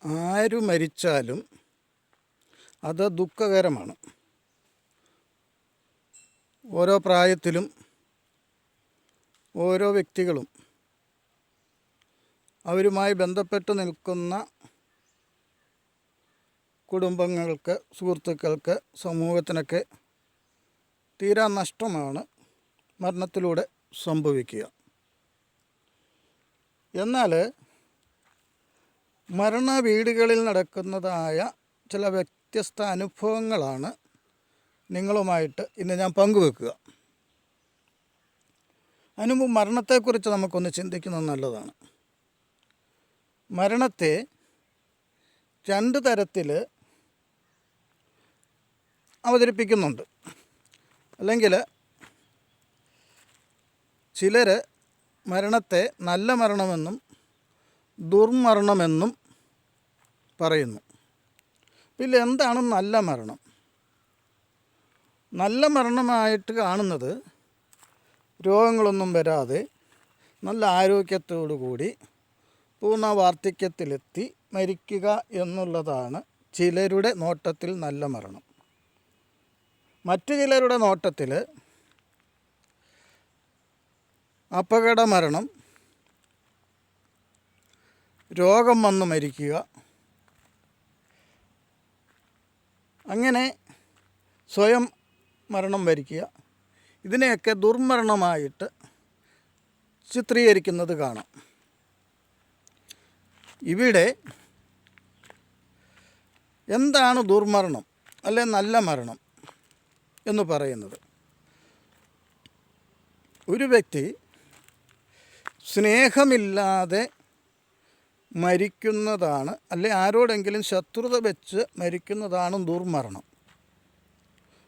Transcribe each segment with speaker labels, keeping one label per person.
Speaker 1: ആര് മരിച്ചാലും അത് ദുഃഖകരമാണ്. ഓരോ പ്രായത്തിലും ഓരോ വ്യക്തികളും അവരുമായി ബന്ധപ്പെട്ട് നിൽക്കുന്ന കുടുംബങ്ങൾക്ക്, സുഹൃത്തുക്കൾക്ക്, സമൂഹത്തിനൊക്കെ തീരാ നഷ്ടമാണ് മരണത്തിലൂടെ സംഭവിക്കുക. എന്നാൽ മരണ വീടുകളിൽ നടക്കുന്നതായ ചില വ്യത്യസ്ത അനുഭവങ്ങളാണ് നിങ്ങളുമായിട്ട് ഇന്ന് ഞാൻ പങ്കുവെക്കുക. അതിനുമുമ്പ് മരണത്തെക്കുറിച്ച് നമുക്കൊന്ന് ചിന്തിക്കുന്നത് നല്ലതാണ്. മരണത്തെ രണ്ട് തരത്തിൽ അവതരിപ്പിക്കുന്നുണ്ട്. അല്ലെങ്കിൽ ചിലർ മരണത്തെ നല്ല മരണമെന്നും ദുർമരണമെന്നും പറയുന്നു. പിന്നെ എന്താണ് നല്ല മരണം? നല്ല മരണമായിട്ട് കാണുന്നത് രോഗങ്ങളൊന്നും വരാതെ നല്ല ആരോഗ്യത്തോടു കൂടി പൂർണ്ണ വാർദ്ധക്യത്തിലെത്തി മരിക്കുക എന്നുള്ളതാണ് ചിലരുടെ നോട്ടത്തിൽ നല്ല മരണം. മറ്റു ചിലരുടെ നോട്ടത്തിൽ അപകട മരണം, രോഗം വന്ന് മരിക്കുക, അങ്ങനെ സ്വയം മരണം വരിക്കുക, ഇതിനെയൊക്കെ ദുർമരണമായിട്ട് ചിത്രീകരിക്കുന്നത് കാണാം. ഇവിടെ എന്താണ് ദുർമരണം അല്ലെ നല്ല മരണം എന്ന് പറയുന്നത്? ഒരു വ്യക്തി സ്നേഹമില്ലാതെ മരിക്കുന്നതാണ്, അല്ലെ ആരോടെങ്കിലും ശത്രുത വെച്ച് മരിക്കുന്നതാണ് ദുർമരണം.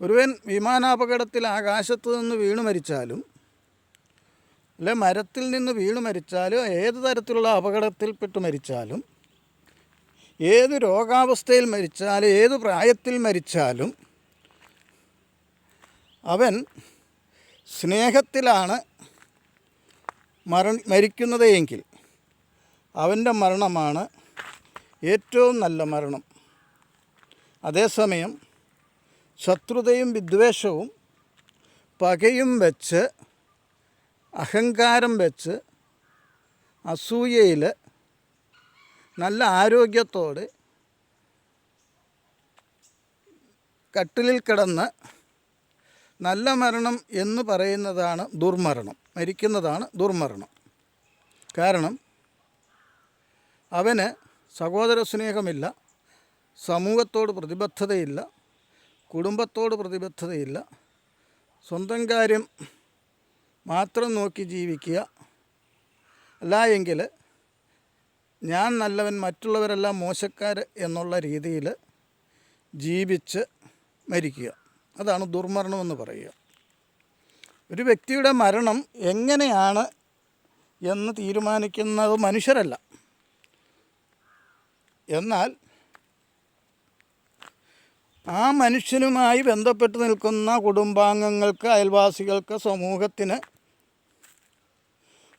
Speaker 1: ഒരുവൻ വിമാനാപകടത്തിൽ ആകാശത്ത് നിന്ന് വീണ് മരിച്ചാലും, അല്ലെ മരത്തിൽ നിന്ന് വീണ് മരിച്ചാലും, ഏത് തരത്തിലുള്ള അപകടത്തിൽപ്പെട്ട് മരിച്ചാലും, ഏത് രോഗാവസ്ഥയിൽ മരിച്ചാലും, ഏത് പ്രായത്തിൽ മരിച്ചാലും അവൻ സ്നേഹത്തിലാണ് മരിക്കുന്നത് എങ്കിൽ അവൻ്റെ മരണമാണ് ഏറ്റവും നല്ല മരണം. അതേസമയം ശത്രുതയും വിദ്വേഷവും പകയും വെച്ച്, അഹങ്കാരം വെച്ച്, അസൂയയിൽ നല്ല ആരോഗ്യത്തോടെ കട്ടിലിൽ കിടന്ന് നല്ല മരണം എന്ന് പറയുന്നതാണ് ദുർമരണം, മരിക്കുന്നതാണ് ദുർമരണം. കാരണം അവന് സഹോദര സ്നേഹമില്ല, സമൂഹത്തോട് പ്രതിബദ്ധതയില്ല, കുടുംബത്തോട് പ്രതിബദ്ധതയില്ല, സ്വന്തം കാര്യം മാത്രം നോക്കി ജീവിക്കുക, അല്ല എങ്കിൽ ഞാൻ നല്ലവൻ മറ്റുള്ളവരെല്ലാം മോശക്കാർ എന്നുള്ള രീതിയിൽ ജീവിച്ച് മരിക്കുക. അതാണ് ദുർമരണമെന്ന് പറയുക. ഒരു വ്യക്തിയുടെ മരണം എങ്ങനെയാണ് എന്ന് തീരുമാനിക്കുന്നത് മനുഷ്യരല്ല. എന്നാൽ ആ മനുഷ്യനുമായി ബന്ധപ്പെട്ട് നിൽക്കുന്ന കുടുംബാംഗങ്ങൾക്ക്, അയൽവാസികൾക്ക്, സമൂഹത്തിന്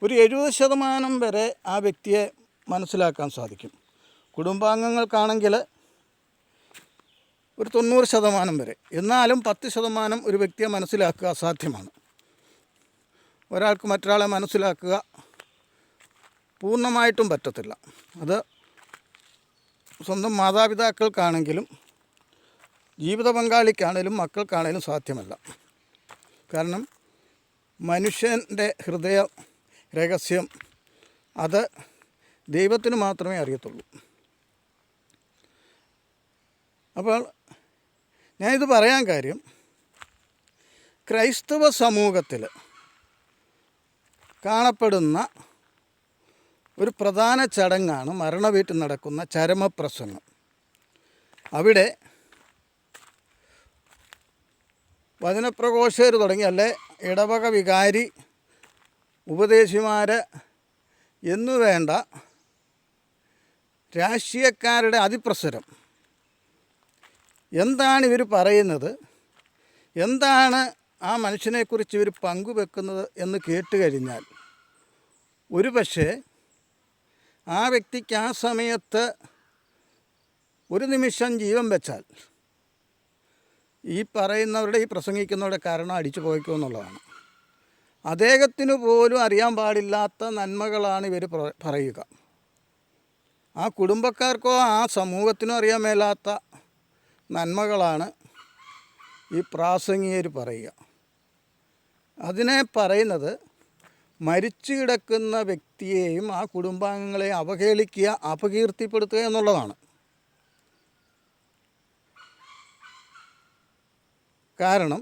Speaker 1: ഒരു 70% വരെ ആ വ്യക്തിയെ മനസ്സിലാക്കാൻ സാധിക്കും. കുടുംബാംഗങ്ങൾക്കാണെങ്കിൽ ഒരു 90% വരെ. എന്നാലും 10% ഒരു വ്യക്തിയെ മനസ്സിലാക്കുക അസാധ്യമാണ്. ഒരാൾക്ക് മറ്റൊരാളെ മനസ്സിലാക്കുക പൂർണ്ണമായിട്ടും പറ്റത്തില്ല. അത് സ്വന്തം മാതാപിതാക്കൾക്കാണെങ്കിലും ജീവിത പങ്കാളിക്കാണേലും മക്കൾക്കാണേലും സാധ്യമല്ല. കാരണം മനുഷ്യൻ്റെ ഹൃദയ രഹസ്യം അത് ദൈവത്തിന് മാത്രമേ അറിയത്തുള്ളൂ. അപ്പോൾ ഞാനിത് പറയാൻ കാര്യം, ക്രൈസ്തവ സമൂഹത്തിൽ കാണപ്പെടുന്ന ഒരു പ്രധാന ചടങ്ങാണ് മരണവീട്ടിൽ നടക്കുന്ന ചരമപ്രസംഗം. അവിടെ വചനപ്രഘോഷകർ തുടങ്ങി, അല്ലെ ഇടവക വികാരി, ഉപദേശിമാർ എന്നു വേണ്ട രാഷ്ട്രീയക്കാരുടെ അതിപ്രസരം എന്താണ് ഇവർ പറയുന്നത്, എന്താണ് ആ മനുഷ്യനെക്കുറിച്ച് ഇവർ പങ്കുവെക്കുന്നത് എന്ന് കേട്ട് കഴിഞ്ഞാൽ ഒരു പക്ഷേ ആ വ്യക്തിക്ക് ആ സമയത്ത് ഒരു നിമിഷം ജീവൻ വെച്ചാൽ ഈ പറയുന്നവരുടെ ഈ പ്രസംഗിക്കുന്നവരുടെ കാരണം അടിച്ചു പോയിക്കുമെന്നുള്ളതാണ്. അദ്ദേഹത്തിന് പോലും അറിയാൻ പാടില്ലാത്ത നന്മകളാണ് ഇവർ പറയുക. ആ കുടുംബക്കാർക്കോ ആ സമൂഹത്തിനോ അറിയാൻ മേലാത്ത നന്മകളാണ് ഈ പ്രാസംഗികർ പറയുക. അതിനെ പറയുന്നത് മരിച്ചു കിടക്കുന്ന വ്യക്തിയെയും ആ കുടുംബാംഗങ്ങളെയും അവഹേളിക്കുക, അപകീർത്തിപ്പെടുത്തുക എന്നുള്ളതാണ്. കാരണം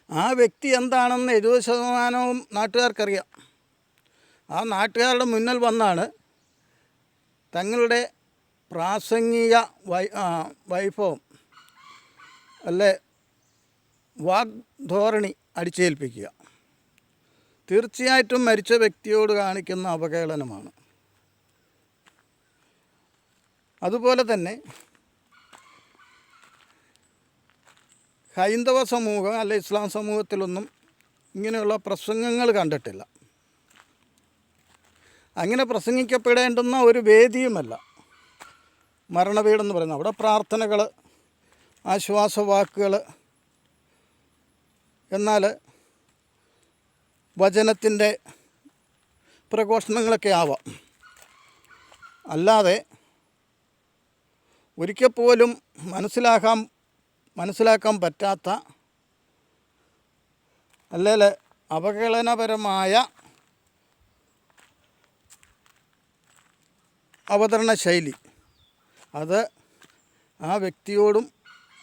Speaker 1: ആ വ്യക്തി എന്താണെന്ന് 70% നാട്ടുകാർക്കറിയാം. ആ നാട്ടുകാരുടെ മുന്നിൽ വന്നാണ് തങ്ങളുടെ പ്രാസംഗിക വൈഭവം അല്ലെ വാഗ്ധോരണി അടിച്ചേൽപ്പിക്കുക. തീർച്ചയായിട്ടും മരിച്ച വ്യക്തിയോട് കാണിക്കുന്ന അവഹേളനമാണ്. അതുപോലെ തന്നെ ഹൈന്ദവ സമൂഹം അല്ലെ ഇസ്ലാം സമൂഹത്തിലൊന്നും ഇങ്ങനെയുള്ള പ്രസംഗങ്ങൾ കണ്ടിട്ടില്ല. അങ്ങനെ പ്രസംഗിക്കപ്പെടേണ്ടുന്ന ഒരു വേദിയുമല്ല മരണവീടെന്ന് പറയുന്നത്. അവിടെ പ്രാർത്ഥനകൾ, ആശ്വാസവാക്കുകൾ, എന്നാൽ വചനത്തിൻ്റെ പ്രഘോഷണങ്ങളൊക്കെ ആവാം. അല്ലാതെ ഒരിക്കൽ പോലും മനസ്സിലാക്കാൻ പറ്റാത്ത അല്ലെങ്കിൽ അവഹേളനപരമായ അവതരണ ശൈലി അത് ആ വ്യക്തിയോടും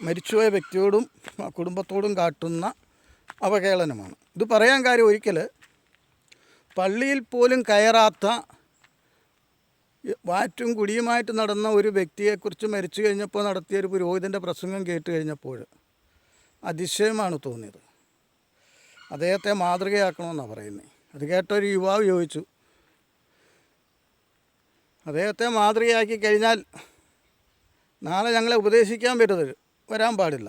Speaker 1: മരിച്ചുപോയ വ്യക്തിയോടും ആ കുടുംബത്തോടും കാട്ടുന്ന അവഹേളനമാണ്. ഇത് പറയാൻ കാര്യം, ഒരിക്കൽ പള്ളിയിൽ പോലും കയറാത്ത വാറ്റും കുടിയുമായിട്ട് നടന്ന ഒരു വ്യക്തിയെക്കുറിച്ച് മരിച്ചു കഴിഞ്ഞപ്പോൾ നടത്തിയ ഒരു പുരോഹിതൻ്റെ പ്രസംഗം കേട്ട് കഴിഞ്ഞപ്പോൾ അതിശയമാണ് തോന്നിയത്. അദ്ദേഹത്തെ മാതൃകയാക്കണമെന്നാണ് പറയുന്നത്. അത് കേട്ടൊരു യുവാവ് ചോദിച്ചു, അദ്ദേഹത്തെ മാതൃകയാക്കി കഴിഞ്ഞാൽ നാളെ ഞങ്ങളെ ഉപദേശിക്കാൻ വരാൻ പാടില്ല.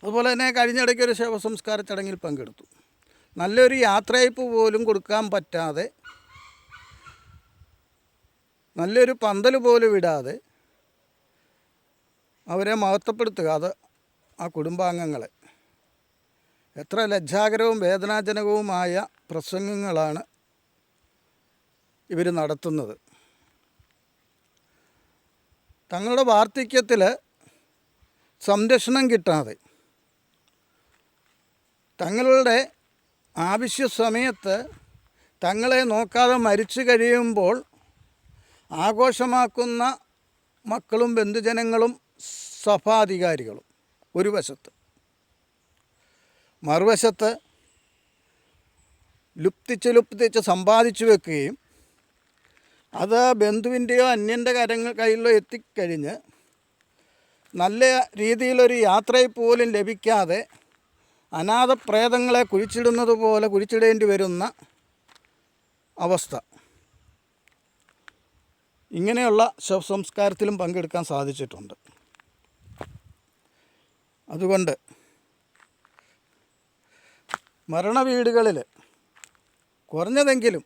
Speaker 1: അതുപോലെ തന്നെ കഴിഞ്ഞിടയ്ക്ക് ഒരു ശവസംസ്കാര ചടങ്ങിൽ പങ്കെടുത്തു. നല്ലൊരു യാത്രയയപ്പ് പോലും കൊടുക്കാൻ പറ്റാതെ, നല്ലൊരു പന്തൽ പോലും ഇടാതെ അവരെ മഹത്വപ്പെടുത്തുക, അത് ആ കുടുംബാംഗങ്ങളെ. എത്ര ലജ്ജാകരവും വേദനാജനകവുമായ പ്രസംഗങ്ങളാണ് ഇവർ നടത്തുന്നത്. തങ്ങളുടെ വാർദ്ധക്യത്തിൽ സംരക്ഷണം കിട്ടാതെ, തങ്ങളുടെ ആവശ്യ സമയത്ത് തങ്ങളെ നോക്കാതെ മരിച്ചു കഴിയുമ്പോൾ ആഘോഷമാക്കുന്ന മക്കളും ബന്ധുജനങ്ങളും സഭാധികാരികളും ഒരു വശത്ത്, മറുവശത്ത് ലുപ്തിച്ച് സമ്പാദിച്ചു വെക്കുകയും അത് ബന്ധുവിൻ്റെയോ അന്യൻ്റെ കയ്യിലോ എത്തിക്കഴിഞ്ഞ് നല്ല രീതിയിലൊരു യാത്രയിൽ പോലും ലഭിക്കാതെ അനാഥപ്രേതങ്ങളെ കുഴിച്ചിടുന്നത് പോലെ കുഴിച്ചിടേണ്ടി വരുന്ന അവസ്ഥ. ഇങ്ങനെയുള്ള ശവസംസ്കാരത്തിലും പങ്കെടുക്കാൻ സാധിച്ചിട്ടുണ്ട്. അതുകൊണ്ട് മരണവീടുകളിൽ കുറഞ്ഞതെങ്കിലും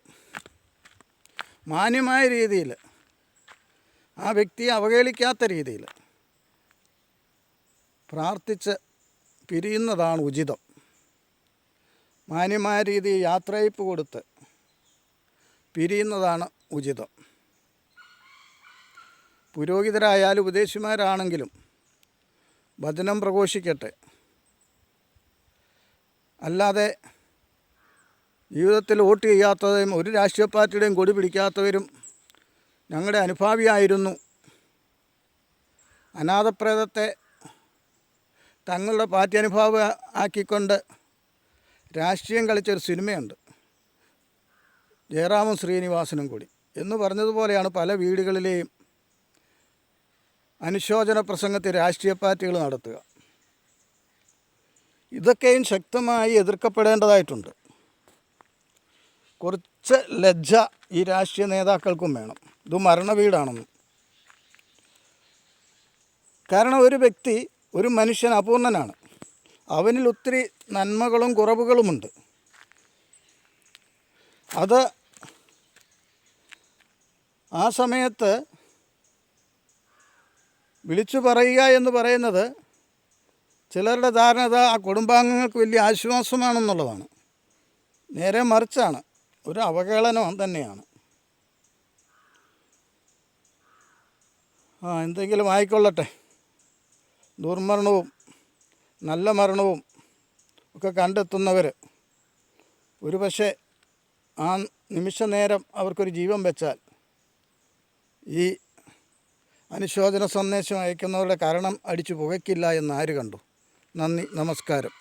Speaker 1: മാന്യമായ രീതിയിൽ, ആ വ്യക്തിയെ അവഹേളിക്കാത്ത രീതിയിൽ പ്രാർത്ഥിച്ച് പിരിയുന്നതാണ് ഉചിതം. മാന്യമായ രീതിയിൽ യാത്രയയപ്പ് കൊടുത്ത് പിരിയുന്നതാണ് ഉചിതം. പുരോഹിതരായാലും ഉപദേശിമാരാണെങ്കിലും വചനം പ്രഘോഷിക്കട്ടെ. അല്ലാതെ ജീവിതത്തിൽ വോട്ട് ചെയ്യാത്തവരും ഒരു രാഷ്ട്രീയ പാർട്ടിയുടെയും കൊടി പിടിക്കാത്തവരും ഞങ്ങളുടെ അനുഭാവിയായിരുന്നു, അനാഥപ്രേതത്തെ തങ്ങളുടെ പാർട്ടി അനുഭാവം ആക്കിക്കൊണ്ട് രാഷ്ട്രീയം കളിച്ചൊരു സിനിമയുണ്ട്, ജയറാമും ശ്രീനിവാസനും കൂടി എന്ന് പറഞ്ഞതുപോലെയാണ് പല വീടുകളിലെയും അനുശോചന പ്രസംഗത്തിൽ രാഷ്ട്രീയ പാർട്ടികൾ നടത്തുക. ഇതൊക്കെയും ശക്തമായി എതിർക്കപ്പെടേണ്ടതായിട്ടുണ്ട്. കുറച്ച് ലജ്ജ ഈ രാഷ്ട്രീയ നേതാക്കൾക്കും വേണം. ഇത് മരണവീടാണെന്ന്. കാരണം ഒരു വ്യക്തി, ഒരു മനുഷ്യൻ അപൂർണനാണ്. അവനിൽ ഒത്തിരി നന്മകളും കുറവുകളുമുണ്ട്. അത് ആ സമയത്ത് വിളിച്ചു പറയുക എന്ന് പറയുന്നത് ചിലരുടെ ധാരണ ആ കുടുംബാംഗങ്ങൾക്ക് വലിയ ആശ്വാസമാണെന്നുള്ളതാണ്. നേരെ മറിച്ചാണ്, ഒരു അവഹേളനം തന്നെയാണ്. എന്തെങ്കിലും ആയിക്കൊള്ളട്ടെ. ദുർമരണവും നല്ല മരണവും ഒക്കെ കണ്ടെത്തുന്നവർ ഒരുപക്ഷെ ആ നിമിഷ നേരം അവർക്കൊരു ജീവൻ വെച്ചാൽ ഈ അനുശോചന സന്ദേശം അയക്കുന്നവരുടെ കാരണം അടിച്ചു പുകയ്ക്കില്ല എന്ന് ആര് കണ്ടു? നന്ദി, നമസ്കാരം.